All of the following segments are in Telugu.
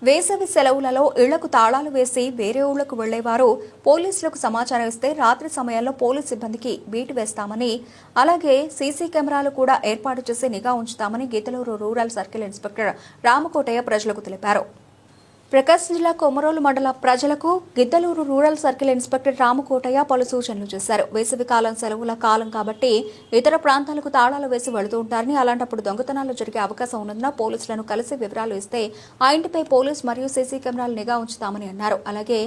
వేసవి సెలవులలో ఇళ్లకు తాళాలు వేసి వేరే ఊళ్లకు వెళ్లేవారు పోలీసులకు సమాచారం ఇస్తే రాత్రి సమయాల్లో పోలీసు సిబ్బందికి బీటు వేస్తామని, అలాగే సీసీ కెమెరాలు కూడా ఏర్పాటు చేసి నిఘా ఉంచుతామని Giddalur rural circle inspector Ramakotaiah ప్రజలకు తెలిపారు. ప్రకాశం జిల్లా కొమరోలు మండల ప్రజలకు Giddalur rural circle inspector Ramakotaiah పలు సూచనలు చేశారు. వేసవి కాలం సెలవుల కాలం కాబట్టి ఇతర ప్రాంతాలకు తాళాలు వేసి వెళుతూ ఉంటారని, అలాంటప్పుడు దొంగతనాలు జరిగే అవకాశం ఉన్నందున పోలీసులను కలిసి వివరాలు ఇస్తే ఆ ఇంటిపై పోలీస్ మరియు సీసీ కెమెరాలు నిఘా ఉంచుతామని అన్నారు. అలాగే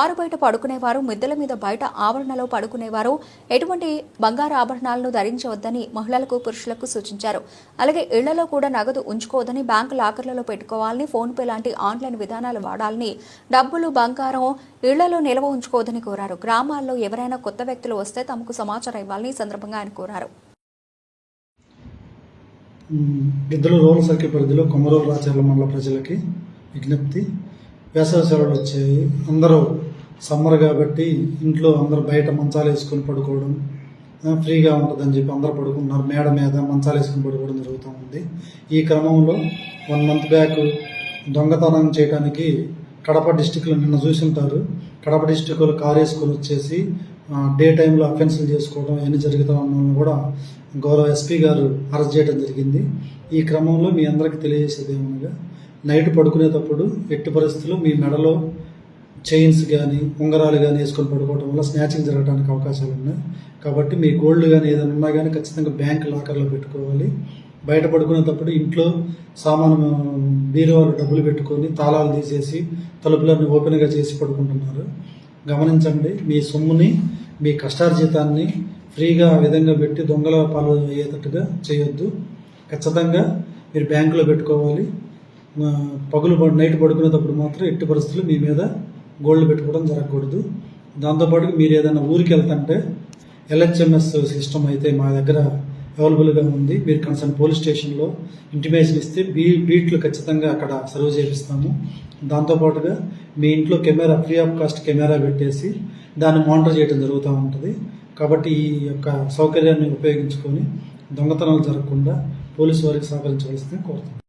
ఆరు బయట పడుకునేవారు, మిద్దెల మీద బయట ఆవరణలో పడుకునేవారు ఎటువంటి బంగారు ఆభరణాలను ధరించవద్దని మహిళలకు, పురుషులకు సూచించారు. అలాగే ఇళ్లలో కూడా నగదు ఉంచుకోవద్దని, బ్యాంకు లాకర్లలో పెట్టుకోవాలని, ఫోన్ పే లాంటి ఆన్లైన్ విధానాలు వాడాలని, డబ్బులు, బంగారం ఇళ్లలో నిల్వ ఉంచుకోవద్దని కోరారు. గ్రామాల్లో ఎవరైనా కొత్త వ్యక్తులు వస్తే తమకు సమాచారం ఇవ్వాలని సందర్భంగా ఆయన కోరారు. గిద్దలూరు రూరల్ సర్కిల్ పరిధిలో కొమరోలు రాచర్ల మండల ప్రజలకి విజ్ఞప్తి. వేసవి సెలవులు వచ్చాయి. అందరూ సమ్మర్ కాబట్టి ఇంట్లో అందరూ బయట మంచాలు వేసుకొని పడుకోవడం ఫ్రీగా ఉంటుందని చెప్పి అందరూ పడుకుంటున్నారు. మేడ మీద మంచాలు వేసుకొని పడుకోవడం జరుగుతూ ఉంది. ఈ క్రమంలో 1 month బ్యాక్ దొంగతనం చేయడానికి కడప డిస్టిక్లో నిన్న చూసుంటారు. కడప డిస్టిక్లో కారు వేసుకొని వచ్చేసి డే టైంలో అఫెన్సులు చేసుకోవడం అవన్నీ జరుగుతూ ఉన్న కూడా గౌరవ ఎస్పీ గారు అరెస్ట్ చేయడం జరిగింది. ఈ క్రమంలో మీ అందరికీ తెలియజేసేది ఏమనగా, నైట్ పడుకునేటప్పుడు ఎట్టి పరిస్థితుల్లో మీ మెడలో చైన్స్ కానీ ఉంగరాలు కానీ వేసుకొని పడుకోవడం వల్ల స్నాచింగ్ జరగడానికి అవకాశాలు ఉన్నాయి. కాబట్టి మీ గోల్డ్ కానీ ఏదైనా ఉన్నా కానీ ఖచ్చితంగా బ్యాంక్ లాకర్లో పెట్టుకోవాలి. బయట పడుకునేటప్పుడు ఇంట్లో సామాను బీరువాలు డబ్బులు పెట్టుకొని తాళాలు తీసేసి తలుపులన్నీ ఓపెన్గా చేసి పడుకుంటున్నారు. గమనించండి, మీ సొమ్ముని, మీ కష్టార్జితాన్ని ఫ్రీగా ఆ విధంగా పెట్టి దొంగల పాలు అయ్యేటట్టుగా చేయొద్దు. ఖచ్చితంగా మీరు బ్యాంకులో పెట్టుకోవాలి. నైట్ పడుకునేటప్పుడు మాత్రం ఎట్టి పరిస్థితులు మీ మీద గోల్డ్ పెట్టుకోవడం జరగకూడదు. దాంతోపాటు మీరు ఏదైనా ఊరికి వెళ్తుంటే LHMS సిస్టమ్ అయితే మా దగ్గర అవైలబుల్గా ఉంది. మీరు కన్సర్న్ పోలీస్ స్టేషన్లో ఇంటిమేషన్ ఇస్తే బీట్లు ఖచ్చితంగా అక్కడ సర్వ్ చేపిస్తాము. దాంతోపాటుగా మీ ఇంట్లో camera free of cost camera పెట్టేసి దాన్ని మానిటర్ చేయడం జరుగుతూ ఉంటుంది. కాబట్టి ఈ యొక్క సౌకర్యాన్ని ఉపయోగించుకొని దొంగతనాలు జరగకుండా పోలీసు వారికి సహకరించవలసిందని కోరుతున్నాను.